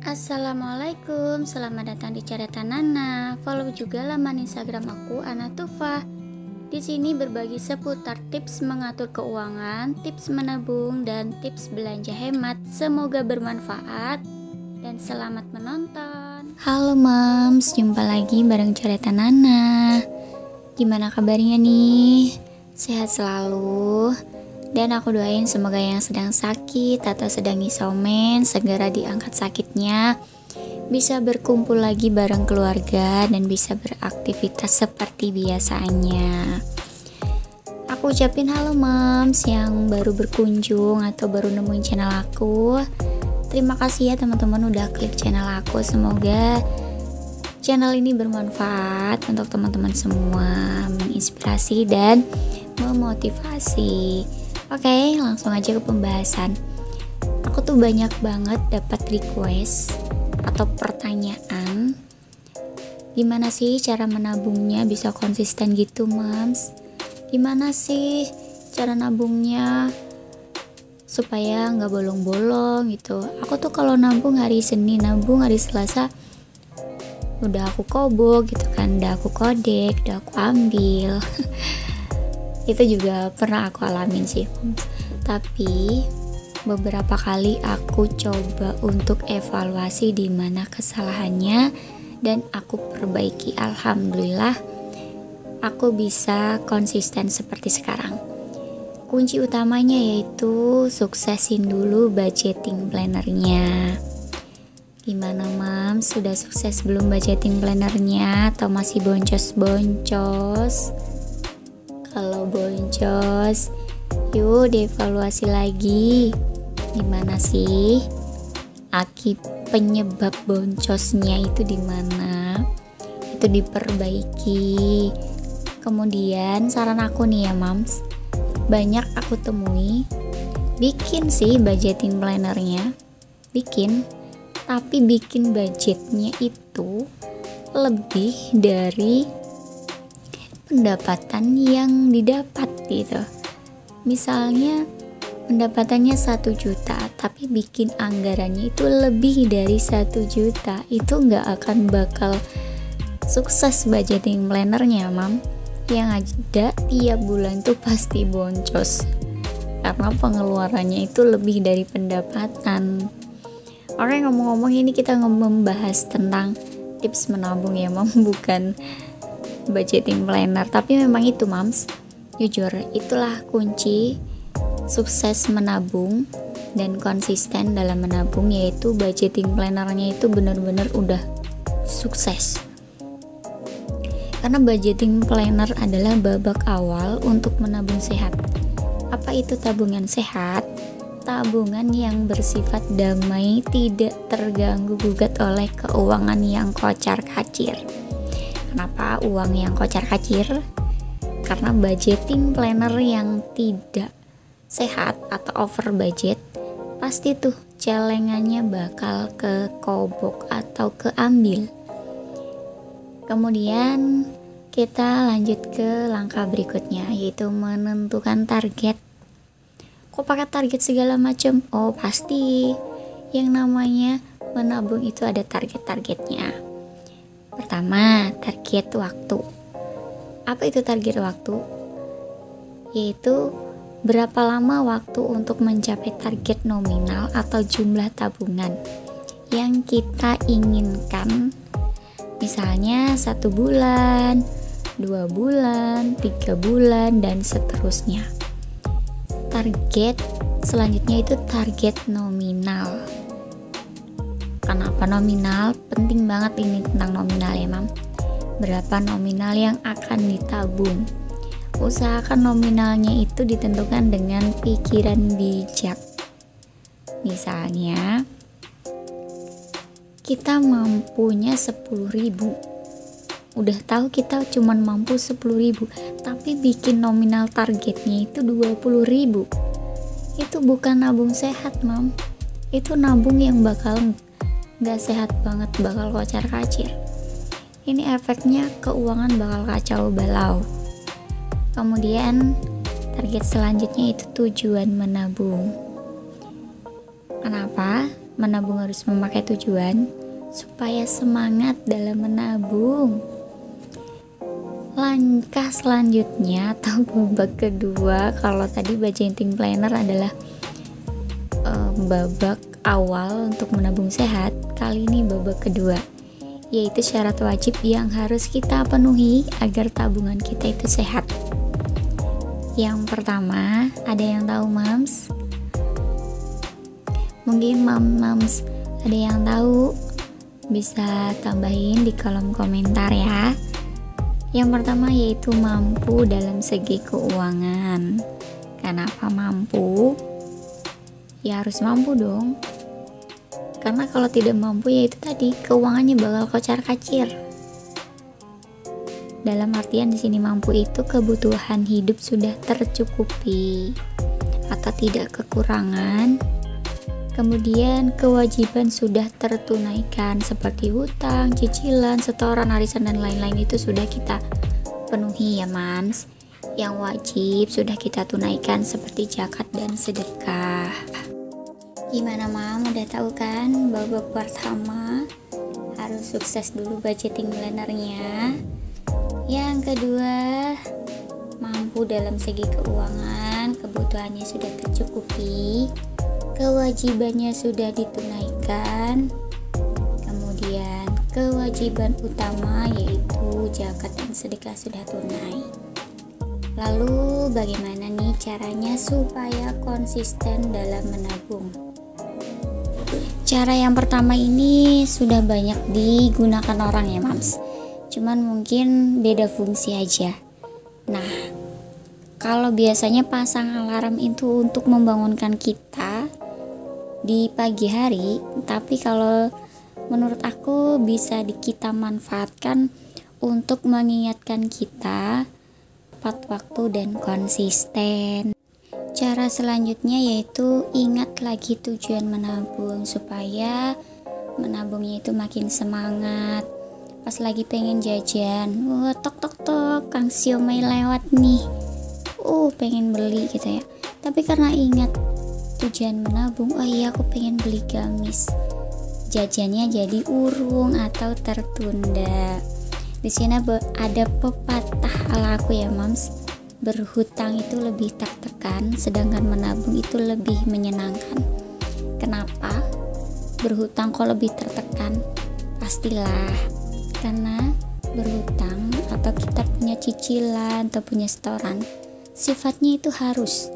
Assalamualaikum, selamat datang di Cerita Nana. Follow juga laman Instagram aku Anatufa. Di sini berbagi seputar tips mengatur keuangan, tips menabung, dan tips belanja hemat. Semoga bermanfaat dan selamat menonton. Halo Mams, jumpa lagi bareng Cerita Nana. Gimana kabarnya nih? Sehat selalu. Dan aku doain semoga yang sedang sakit atau sedang isoman segera diangkat sakitnya, bisa berkumpul lagi bareng keluarga dan bisa beraktivitas seperti biasanya. Aku ucapin halo Mams yang baru berkunjung atau baru nemuin channel aku. Terima kasih ya teman-teman udah klik channel aku. Semoga channel ini bermanfaat untuk teman-teman semua, menginspirasi dan memotivasi. Oke, langsung aja ke pembahasan. Aku tuh banyak banget dapat request atau pertanyaan, gimana sih cara menabungnya bisa konsisten gitu Mams? Gimana sih cara nabungnya supaya nggak bolong-bolong gitu? Aku tuh kalau nabung hari Senin, nabung hari Selasa udah aku kobok gitu kan, udah aku kodek, udah aku ambil. Itu juga pernah aku alamin sih, tapi beberapa kali aku coba untuk evaluasi di mana kesalahannya dan aku perbaiki. Alhamdulillah aku bisa konsisten seperti sekarang. Kunci utamanya yaitu suksesin dulu budgeting plannernya. Gimana Mams, sudah sukses belum budgeting plannernya atau masih boncos-boncos? Kalau boncos, yuk dievaluasi lagi. Gimana sih penyebab boncosnya itu di mana? Itu diperbaiki. Kemudian saran aku nih ya Mams, banyak aku temui bikin sih budgeting plannernya, tapi bikin budgetnya itu lebih dari pendapatan yang didapat gitu. Misalnya pendapatannya 1 juta tapi bikin anggarannya itu lebih dari 1 juta, itu nggak akan bakal sukses budgeting plannernya Mam. Yang ada tiap bulan tuh pasti boncos karena pengeluarannya itu lebih dari pendapatan. Orang ngomong-ngomong ini kita membahas tentang tips menabung ya Mam, bukan budgeting planner, tapi memang itu Mams, jujur itulah kunci sukses menabung dan konsisten dalam menabung, yaitu budgeting plannernya itu benar-benar udah sukses. Karena budgeting planner adalah babak awal untuk menabung sehat. Apa itu tabungan sehat? Tabungan yang bersifat damai, tidak terganggu gugat oleh keuangan yang kocar-kacir. Kenapa uang yang kocar-kacir? Karena budgeting planner yang tidak sehat atau over budget, pasti tuh celengannya bakal kekobok atau keambil. Kemudian kita lanjut ke langkah berikutnya, yaitu menentukan target. Kok pakai target segala macam? Oh pasti, yang namanya menabung itu ada target-targetnya. Pertama, target waktu. Apa itu target waktu? Yaitu berapa lama waktu untuk mencapai target nominal atau jumlah tabungan yang kita inginkan. Misalnya 1 bulan, 2 bulan, 3 bulan, dan seterusnya. Target selanjutnya itu target nominal. Kenapa nominal? Penting banget ini tentang nominal ya Mam. Berapa nominal yang akan ditabung? Usahakan nominalnya itu ditentukan dengan pikiran bijak. Misalnya kita mampunya 10.000, udah tahu kita cuma mampu 10.000, tapi bikin nominal targetnya itu 20.000. Itu bukan nabung sehat Mam, itu nabung yang bakal gak sehat banget, bakal kocar-kacir. Ini efeknya keuangan bakal kacau balau. Kemudian target selanjutnya itu tujuan menabung. Kenapa? menabung harus memakai tujuan supaya semangat dalam menabung. Langkah selanjutnya atau babak kedua, kalau tadi budgeting planner adalah babak awal untuk menabung sehat, kali ini babak kedua, yaitu syarat wajib yang harus kita penuhi agar tabungan kita itu sehat. Yang pertama, ada yang tahu mams? Mungkin mams ada yang tahu, bisa tambahin di kolom komentar ya. Yang pertama yaitu mampu dalam segi keuangan. Kenapa mampu? Ya harus mampu dong. Karena kalau tidak mampu ya itu tadi, keuangannya bakal kocar-kacir. Dalam artian di sini mampu itu kebutuhan hidup sudah tercukupi atau tidak kekurangan. Kemudian kewajiban sudah tertunaikan seperti hutang, cicilan, setoran, arisan dan lain-lain itu sudah kita penuhi ya mams. Yang wajib sudah kita tunaikan seperti zakat dan sedekah. Gimana mam, udah tahu kan babak pertama harus sukses dulu budgeting plannernya. Yang kedua, mampu dalam segi keuangan, kebutuhannya sudah tercukupi, kewajibannya sudah ditunaikan. Kemudian kewajiban utama yaitu zakat dan sedekah sudah tunai. Lalu bagaimana nih caranya supaya konsisten dalam menabung? Cara yang pertama ini sudah banyak digunakan orang ya mams, cuman mungkin beda fungsi aja. Nah, kalau biasanya pasang alarm itu untuk membangunkan kita di pagi hari, tapi kalau menurut aku bisa kita manfaatkan untuk mengingatkan kita tepat waktu dan konsisten. Cara selanjutnya yaitu ingat lagi tujuan menabung supaya menabungnya itu makin semangat. Pas lagi pengen jajan, tok tok tok, Kang Siomay lewat nih, pengen beli gitu ya. Tapi karena ingat tujuan menabung, oh iya aku pengen beli gamis, jajannya jadi urung atau tertunda. Di sini ada pepatah ala aku ya mams, berhutang itu lebih tertekan, sedangkan menabung itu lebih menyenangkan. Kenapa berhutang kok lebih tertekan? Pastilah karena berhutang atau kita punya cicilan atau punya setoran, sifatnya itu harus,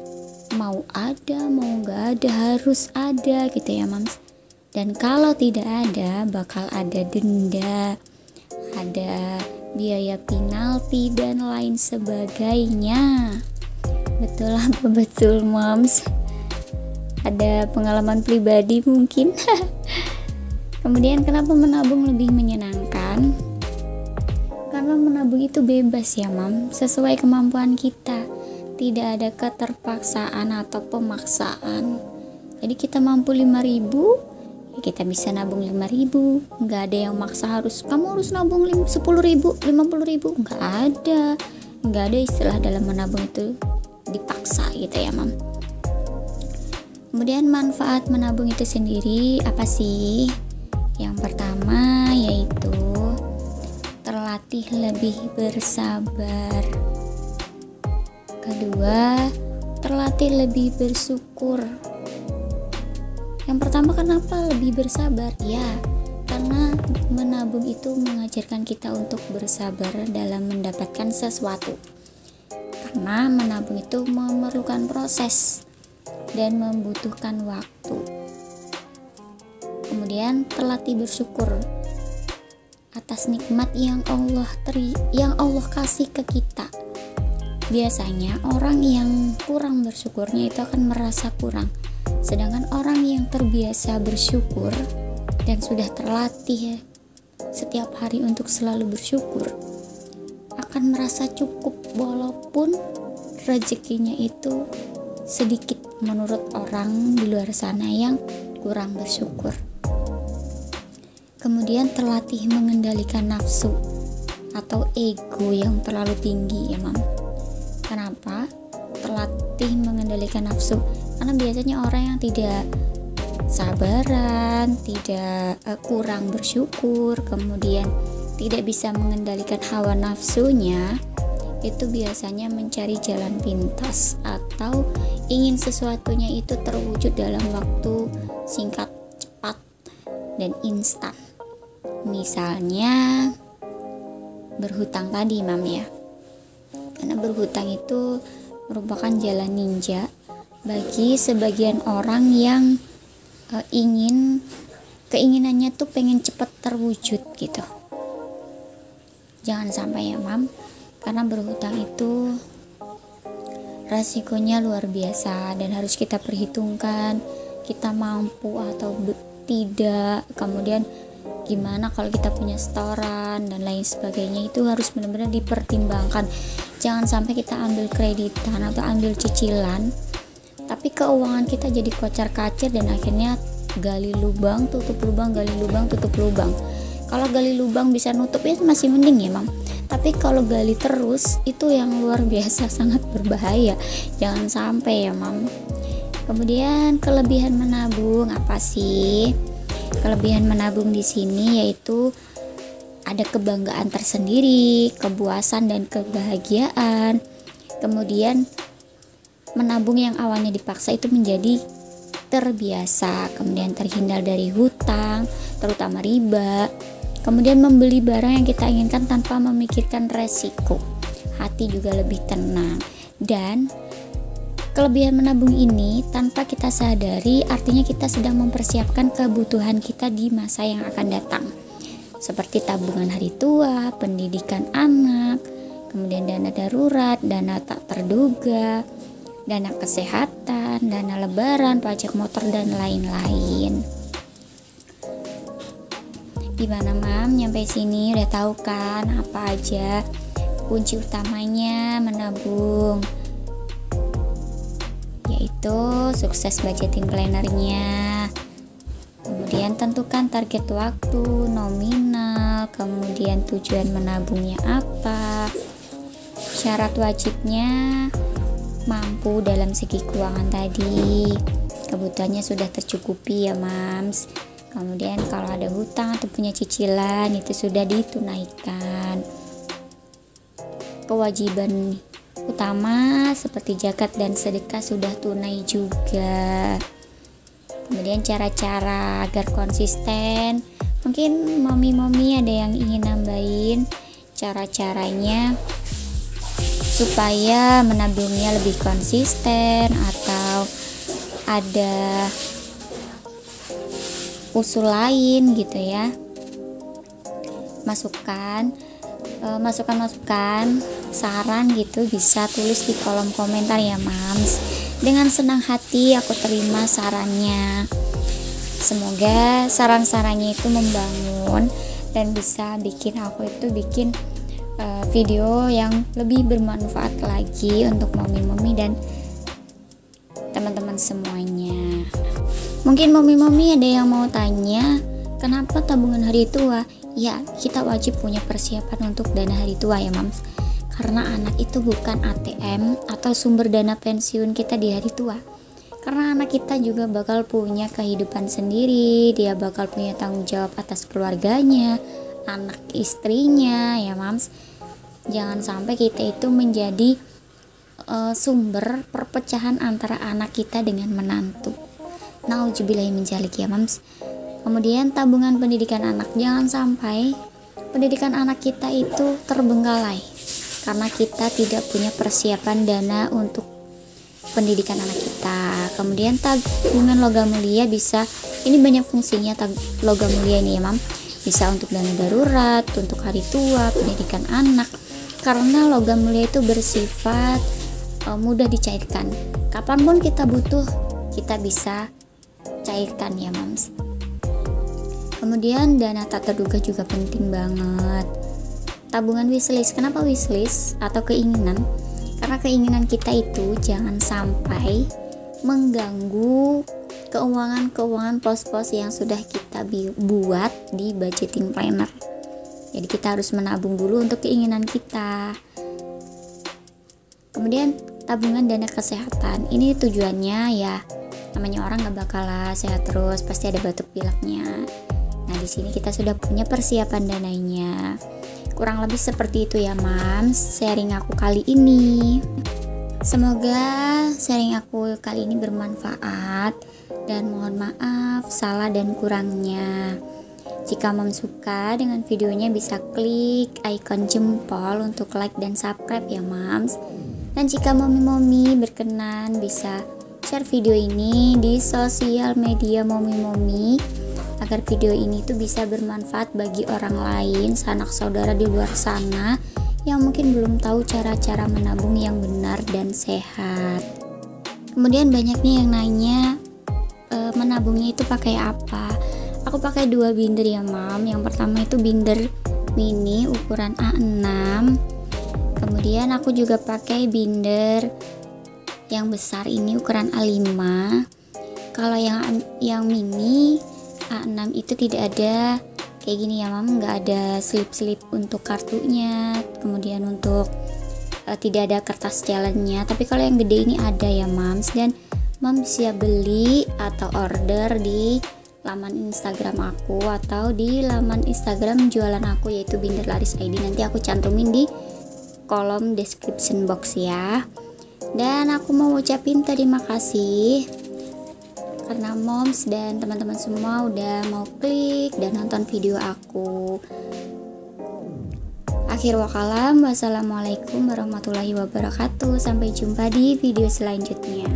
mau ada mau nggak ada harus ada gitu ya mams. Dan kalau tidak ada bakal ada denda, ada biaya penalti dan lain sebagainya. Betul apa betul mams? Ada pengalaman pribadi mungkin. Kemudian kenapa menabung lebih menyenangkan? Karena menabung itu bebas ya mam, sesuai kemampuan kita, tidak ada keterpaksaan atau pemaksaan. Jadi kita mampu 5.000, ya kita bisa nabung 5.000, nggak ada yang maksa harus kamu harus nabung 10.000, 50.000, nggak ada istilah dalam menabung itu dipaksa gitu ya mam. Kemudian manfaat menabung itu sendiri apa sih? Yang pertama yaitu terlatih lebih bersabar. Kedua, terlatih lebih bersyukur. Yang pertama, kenapa lebih bersabar? Ya, karena menabung itu mengajarkan kita untuk bersabar dalam mendapatkan sesuatu. Karena menabung itu memerlukan proses dan membutuhkan waktu. Kemudian terlatih bersyukur atas nikmat yang Allah kasih ke kita. Biasanya orang yang kurang bersyukurnya itu akan merasa kurang. Sedangkan orang yang terbiasa bersyukur dan sudah terlatih setiap hari untuk selalu bersyukur akan merasa cukup walaupun rezekinya itu sedikit menurut orang di luar sana yang kurang bersyukur. Kemudian terlatih mengendalikan nafsu atau ego yang terlalu tinggi ya mam. Kenapa terlatih mengendalikan nafsu? Karena biasanya orang yang tidak sabaran, tidak kurang bersyukur, kemudian tidak bisa mengendalikan hawa nafsunya, itu biasanya mencari jalan pintas atau ingin sesuatunya itu terwujud dalam waktu singkat, cepat, dan instan. Misalnya berhutang tadi, Mam, ya. Karena berhutang itu merupakan jalan ninja bagi sebagian orang yang keinginannya tuh pengen cepat terwujud gitu. Jangan sampai ya, Mam, karena berhutang itu resikonya luar biasa dan harus kita perhitungkan kita mampu atau tidak, kemudian gimana kalau kita punya setoran dan lain sebagainya. Itu harus benar-benar dipertimbangkan. Jangan sampai kita ambil kreditan atau ambil cicilan tapi keuangan kita jadi kocar-kacir dan akhirnya gali lubang, tutup lubang, gali lubang, tutup lubang. Kalau gali lubang bisa nutup ya masih mending ya, Mam. Tapi kalau gali terus itu yang luar biasa, sangat berbahaya. Jangan sampai ya, Mam. Kemudian kelebihan menabung apa sih? Kelebihan menabung di sini yaitu ada kebanggaan tersendiri, kepuasan dan kebahagiaan. Kemudian menabung yang awalnya dipaksa itu menjadi terbiasa, kemudian terhindar dari hutang, terutama riba. Kemudian membeli barang yang kita inginkan tanpa memikirkan resiko. Hati juga lebih tenang. Dan kelebihan menabung ini tanpa kita sadari artinya kita sedang mempersiapkan kebutuhan kita di masa yang akan datang. Seperti tabungan hari tua, pendidikan anak, kemudian dana darurat, dana tak terduga, dana kesehatan, dana lebaran, pajak motor, dan lain-lain. Gimana, Mam? Nyampe sini udah tahu kan apa aja kunci utamanya menabung? Yaitu sukses budgeting planner-nya. Kemudian tentukan target waktu, nominal, kemudian tujuan menabungnya apa. Syarat wajibnya mampu dalam segi keuangan tadi, kebutuhannya sudah tercukupi ya, Mams. Kemudian kalau ada hutang atau punya cicilan itu sudah ditunaikan. Kewajiban utama seperti zakat dan sedekah sudah tunai juga. Kemudian cara-cara agar konsisten, mungkin mami-mami ada yang ingin nambahin cara-caranya supaya menabungnya lebih konsisten, atau ada usul lain gitu ya. Masukan saran gitu bisa tulis di kolom komentar ya, Mams. Dengan senang hati aku terima sarannya. Semoga saran-sarannya itu membangun dan bisa bikin aku itu bikin video yang lebih bermanfaat lagi untuk mami-mami dan teman-teman semuanya. Mungkin mami-mami ada yang mau tanya, kenapa tabungan hari tua? Ya, kita wajib punya persiapan untuk dana hari tua ya, Mams. Karena anak itu bukan ATM atau sumber dana pensiun kita di hari tua. Karena anak kita juga bakal punya kehidupan sendiri, dia bakal punya tanggung jawab atas keluarganya, anak istrinya ya, Mams. Jangan sampai kita itu menjadi sumber perpecahan antara anak kita dengan menantu. Nauzubillahi min dzalik ya, Mams. Kemudian tabungan pendidikan anak, jangan sampai pendidikan anak kita itu terbengkalai karena kita tidak punya persiapan dana untuk pendidikan anak kita. Kemudian tabungan logam mulia bisa, ini banyak fungsinya logam mulia ini ya, Mam. Bisa untuk dana darurat, untuk hari tua, pendidikan anak. Karena logam mulia itu bersifat mudah dicairkan. Kapanpun kita butuh, kita bisa cairkan ya, Mams. Kemudian dana tak terduga juga penting banget. Tabungan wishlist. Kenapa wishlist atau keinginan? Karena keinginan kita itu jangan sampai mengganggu keuangan pos-pos yang sudah kita buat di budgeting planner. Jadi kita harus menabung dulu untuk keinginan kita. Kemudian tabungan dana kesehatan. Ini tujuannya ya Namanya orang nggak bakal sehat terus, pasti ada batuk pileknya. Nah, di sini kita sudah punya persiapan dananya. Kurang lebih seperti itu ya, Mams, sharing aku kali ini. Semoga sharing aku kali ini bermanfaat dan mohon maaf salah dan kurangnya. Jika Mom suka dengan videonya bisa klik icon jempol untuk like dan subscribe ya, Mams. Dan jika momi-momi berkenan bisa share video ini di sosial media momi-momi agar video ini tuh bisa bermanfaat bagi orang lain, sanak saudara di luar sana yang mungkin belum tahu cara-cara menabung yang benar dan sehat. Kemudian banyaknya yang nanya menabungnya itu pakai apa? Aku pakai 2 binder ya, Mam. Yang pertama itu binder mini ukuran A6. Kemudian aku juga pakai binder yang besar ini ukuran A5. Kalau yang mini A6 itu tidak ada kayak gini ya, Mam, nggak ada slip-slip untuk kartunya, kemudian untuk tidak ada kertas challenge-nya. Tapi kalau yang gede ini ada ya, Mams, dan Mams bisa beli atau order di laman Instagram aku atau di laman Instagram jualan aku yaitu Binder Laris ID. Nanti aku cantumin di kolom description box ya. Dan aku mau ucapin terima kasih karena Moms dan teman-teman semua udah mau klik dan nonton video aku. Akhir wakalam, wassalamualaikum warahmatullahi wabarakatuh. Sampai jumpa di video selanjutnya.